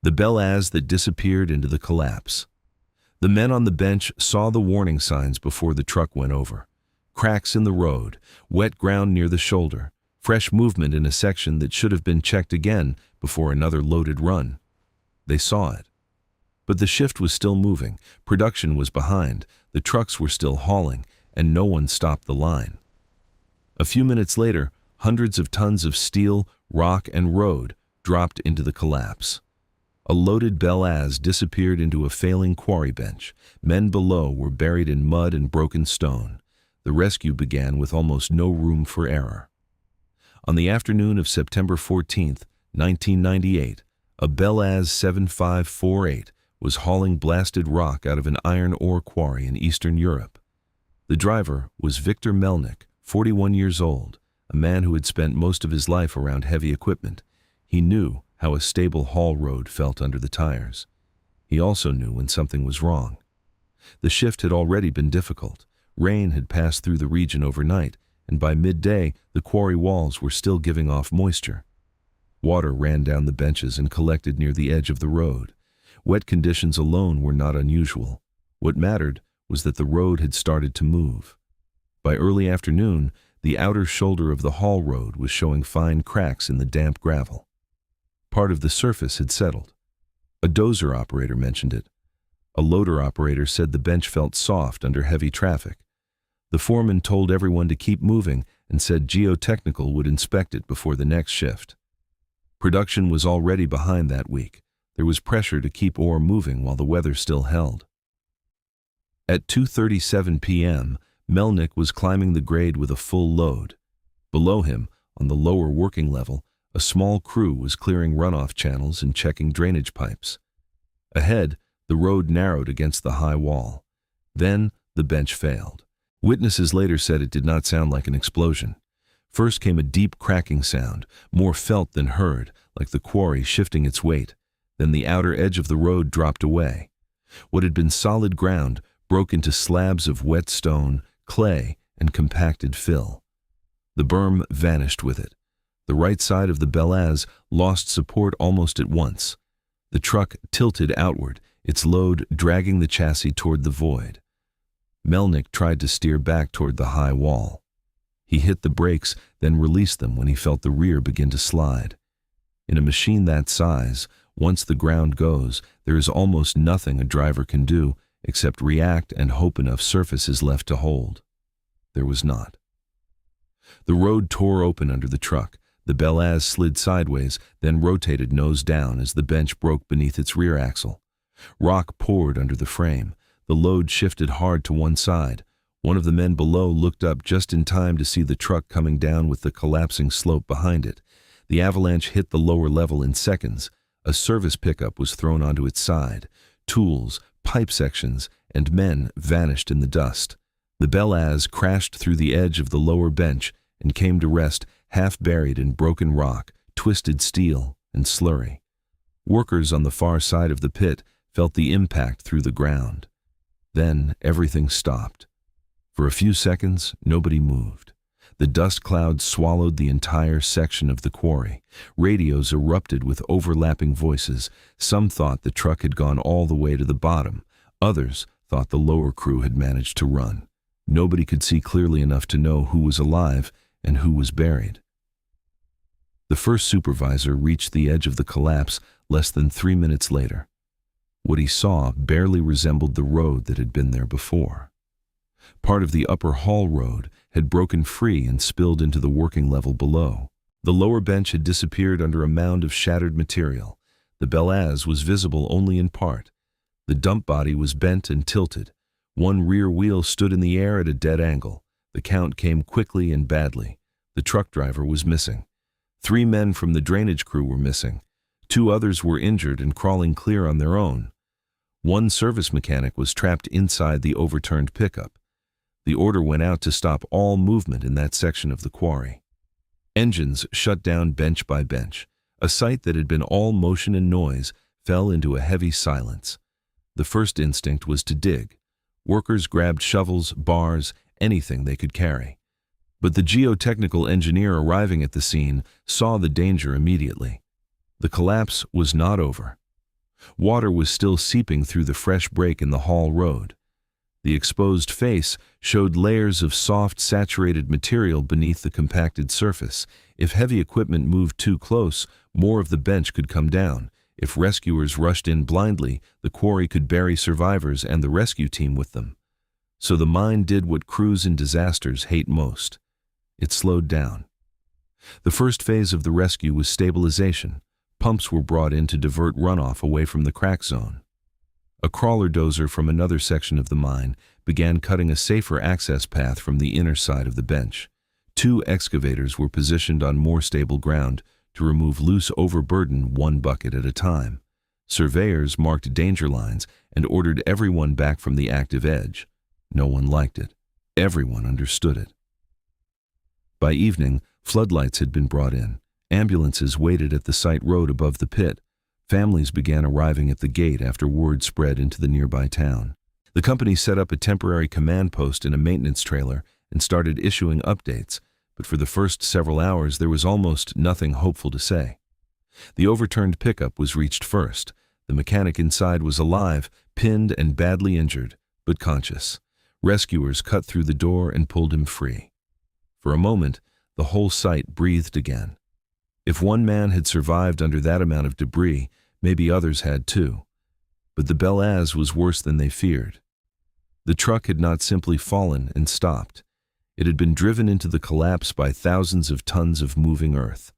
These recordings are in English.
the BelAZ that disappeared into the collapse. The men on the bench saw the warning signs before the truck went over. Cracks in the road, wet ground near the shoulder, fresh movement in a section that should have been checked again before another loaded run. They saw it. But the shift was still moving, production was behind, the trucks were still hauling, and no one stopped the line. A few minutes later, hundreds of tons of steel, rock, and road dropped into the collapse. A loaded BelAZ disappeared into a failing quarry bench. Men below were buried in mud and broken stone. The rescue began with almost no room for error. On the afternoon of September 14, 1998, a BelAZ 7548 was hauling blasted rock out of an iron ore quarry in Eastern Europe. The driver was Viktor Melnik, 41 years old, a man who had spent most of his life around heavy equipment. He knew how a stable haul road felt under the tires. He also knew when something was wrong. The shift had already been difficult. Rain had passed through the region overnight, and by midday the quarry walls were still giving off moisture. Water ran down the benches and collected near the edge of the road. Wet conditions alone were not unusual. What mattered was that the road had started to move. By early afternoon, the outer shoulder of the haul road was showing fine cracks in the damp gravel. Part of the surface had settled. A dozer operator mentioned it. A loader operator said the bench felt soft under heavy traffic. The foreman told everyone to keep moving and said geotechnical would inspect it before the next shift. Production was already behind that week. There was pressure to keep ore moving while the weather still held. At 2:37 p.m., Melnik was climbing the grade with a full load. Below him, on the lower working level, a small crew was clearing runoff channels and checking drainage pipes. Ahead, the road narrowed against the high wall. Then, the bench failed. Witnesses later said it did not sound like an explosion. First came a deep cracking sound, more felt than heard, like the quarry shifting its weight. Then the outer edge of the road dropped away. What had been solid ground broke into slabs of wet stone, clay, and compacted fill. The berm vanished with it. The right side of the BelAZ lost support almost at once. The truck tilted outward, its load dragging the chassis toward the void. Melnik tried to steer back toward the high wall. He hit the brakes, then released them when he felt the rear begin to slide. In a machine that size, once the ground goes, there is almost nothing a driver can do except react and hope enough surface is left to hold. There was not. The road tore open under the truck. The BelAZ slid sideways, then rotated nose down as the bench broke beneath its rear axle. Rock poured under the frame. The load shifted hard to one side. One of the men below looked up just in time to see the truck coming down with the collapsing slope behind it. The avalanche hit the lower level in seconds. A service pickup was thrown onto its side. Tools, pipe sections, and men vanished in the dust. The BelAZ crashed through the edge of the lower bench and came to rest half buried in broken rock, twisted steel, and slurry. Workers on the far side of the pit felt the impact through the ground. Then everything stopped. For a few seconds, nobody moved. The dust cloud swallowed the entire section of the quarry. Radios erupted with overlapping voices. Some thought the truck had gone all the way to the bottom. Others thought the lower crew had managed to run. Nobody could see clearly enough to know who was alive and who was buried. The first supervisor reached the edge of the collapse less than 3 minutes later. What he saw barely resembled the road that had been there before. Part of the upper haul road had broken free and spilled into the working level below. The lower bench had disappeared under a mound of shattered material. The BelAZ was visible only in part. The dump body was bent and tilted. One rear wheel stood in the air at a dead angle. The count came quickly and badly. The truck driver was missing. 3 men from the drainage crew were missing. 2 others were injured and crawling clear on their own. 1 service mechanic was trapped inside the overturned pickup. The order went out to stop all movement in that section of the quarry. Engines shut down bench by bench. A site that had been all motion and noise fell into a heavy silence. The first instinct was to dig. Workers grabbed shovels, bars, anything they could carry. But the geotechnical engineer arriving at the scene saw the danger immediately. The collapse was not over. Water was still seeping through the fresh break in the haul road. The exposed face showed layers of soft, saturated material beneath the compacted surface. If heavy equipment moved too close, more of the bench could come down. If rescuers rushed in blindly, the quarry could bury survivors and the rescue team with them. So the mine did what crews in disasters hate most. It slowed down. The first phase of the rescue was stabilization. Pumps were brought in to divert runoff away from the crack zone. A crawler dozer from another section of the mine began cutting a safer access path from the inner side of the bench. 2 excavators were positioned on more stable ground to remove loose overburden 1 bucket at a time. Surveyors marked danger lines and ordered everyone back from the active edge. No one liked it. Everyone understood it. By evening, floodlights had been brought in. Ambulances waited at the site road above the pit. Families began arriving at the gate after word spread into the nearby town. The company set up a temporary command post in a maintenance trailer and started issuing updates, but for the first several hours there was almost nothing hopeful to say. The overturned pickup was reached first. The mechanic inside was alive, pinned and badly injured, but conscious. Rescuers cut through the door and pulled him free. For a moment, the whole site breathed again. If one man had survived under that amount of debris, maybe others had too. But the BelAZ was worse than they feared. The truck had not simply fallen and stopped. It had been driven into the collapse by thousands of tons of moving earth.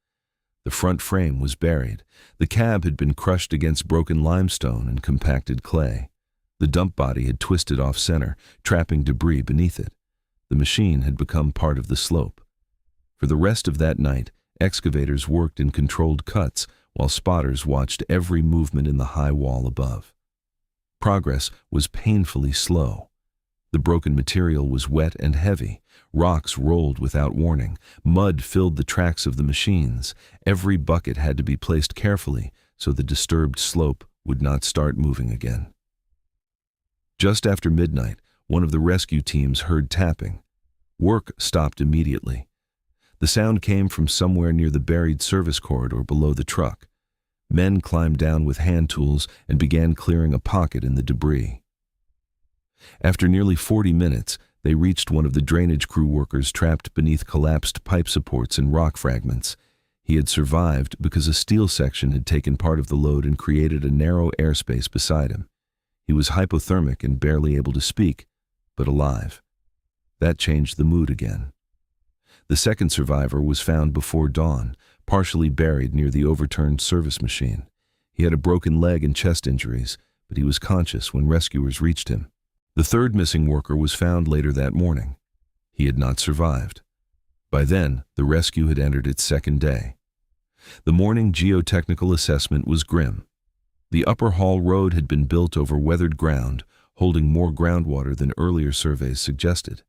The front frame was buried. The cab had been crushed against broken limestone and compacted clay. The dump body had twisted off center, trapping debris beneath it. The machine had become part of the slope. For the rest of that night, excavators worked in controlled cuts while spotters watched every movement in the high wall above. Progress was painfully slow. The broken material was wet and heavy. Rocks rolled without warning. Mud filled the tracks of the machines. Every bucket had to be placed carefully so the disturbed slope would not start moving again. Just after midnight, one of the rescue teams heard tapping. Work stopped immediately. The sound came from somewhere near the buried service corridor below the truck. Men climbed down with hand tools and began clearing a pocket in the debris. After nearly 40 minutes, they reached one of the drainage crew workers trapped beneath collapsed pipe supports and rock fragments. He had survived because a steel section had taken part of the load and created a narrow airspace beside him. He was hypothermic and barely able to speak, but alive. That changed the mood again. The second survivor was found before dawn, partially buried near the overturned service machine. He had a broken leg and chest injuries, but he was conscious when rescuers reached him. The third missing worker was found later that morning. He had not survived. By then, the rescue had entered its second day. The morning geotechnical assessment was grim. The upper haul road had been built over weathered ground, holding more groundwater than earlier surveys suggested.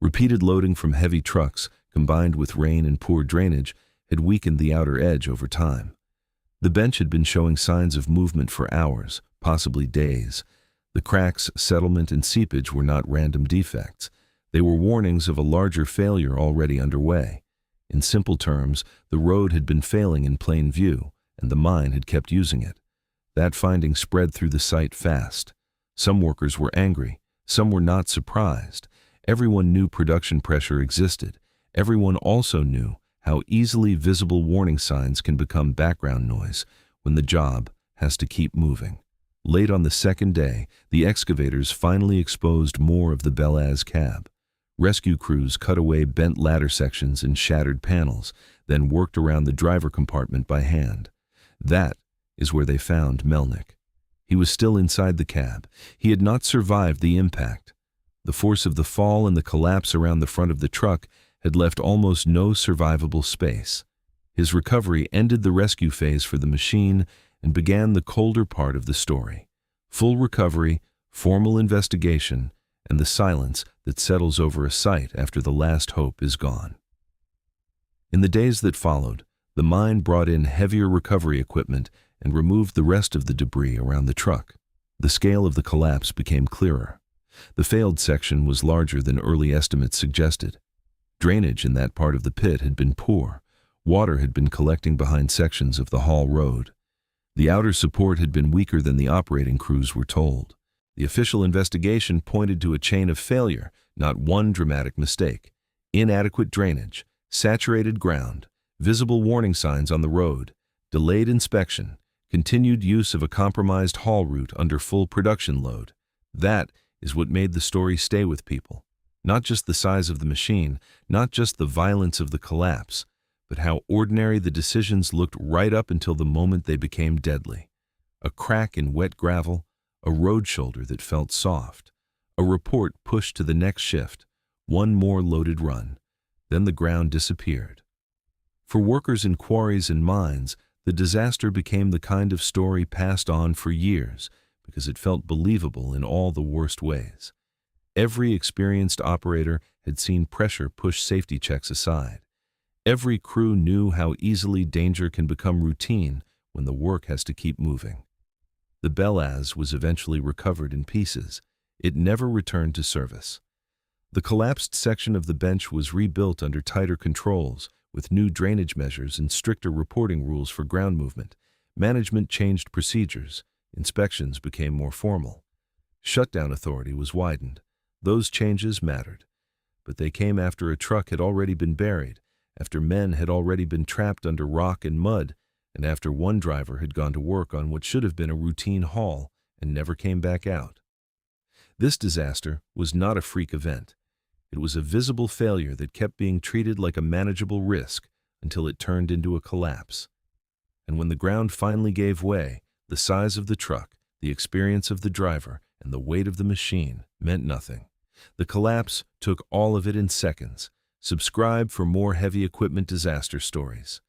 Repeated loading from heavy trucks, combined with rain and poor drainage, had weakened the outer edge over time. The bench had been showing signs of movement for hours, possibly days. The cracks, settlement, and seepage were not random defects. They were warnings of a larger failure already underway. In simple terms, the road had been failing in plain view, and the mine had kept using it. That finding spread through the site fast. Some workers were angry. Some were not surprised. Everyone knew production pressure existed. Everyone also knew how easily visible warning signs can become background noise when the job has to keep moving. Late on the second day, the excavators finally exposed more of the BelAZ cab. Rescue crews cut away bent ladder sections and shattered panels, then worked around the driver compartment by hand. That is where they found Melnick. He was still inside the cab. He had not survived the impact. The force of the fall and the collapse around the front of the truck had left almost no survivable space. His recovery ended the rescue phase for the machine and began the colder part of the story. Full recovery, formal investigation, and the silence that settles over a site after the last hope is gone. In the days that followed, the mine brought in heavier recovery equipment and removed the rest of the debris around the truck. The scale of the collapse became clearer. The failed section was larger than early estimates suggested. Drainage in that part of the pit had been poor. Water had been collecting behind sections of the haul road. The outer support had been weaker than the operating crews were told. The official investigation pointed to a chain of failure, not one dramatic mistake. Inadequate drainage, saturated ground, visible warning signs on the road, delayed inspection, continued use of a compromised haul route under full production load. That is what made the story stay with people. Not just the size of the machine, not just the violence of the collapse, but how ordinary the decisions looked right up until the moment they became deadly. A crack in wet gravel, a road shoulder that felt soft, a report pushed to the next shift, one more loaded run. Then the ground disappeared. For workers in quarries and mines, the disaster became the kind of story passed on for years because it felt believable in all the worst ways. Every experienced operator had seen pressure push safety checks aside. Every crew knew how easily danger can become routine when the work has to keep moving. The BelAZ was eventually recovered in pieces. It never returned to service. The collapsed section of the bench was rebuilt under tighter controls, with new drainage measures and stricter reporting rules for ground movement. Management changed procedures. Inspections became more formal. Shutdown authority was widened. Those changes mattered. But they came after a truck had already been buried, after men had already been trapped under rock and mud, and after one driver had gone to work on what should have been a routine haul and never came back out. This disaster was not a freak event. It was a visible failure that kept being treated like a manageable risk until it turned into a collapse. And when the ground finally gave way, the size of the truck, the experience of the driver, and the weight of the machine meant nothing. The collapse took all of it in seconds. Subscribe for more heavy equipment disaster stories.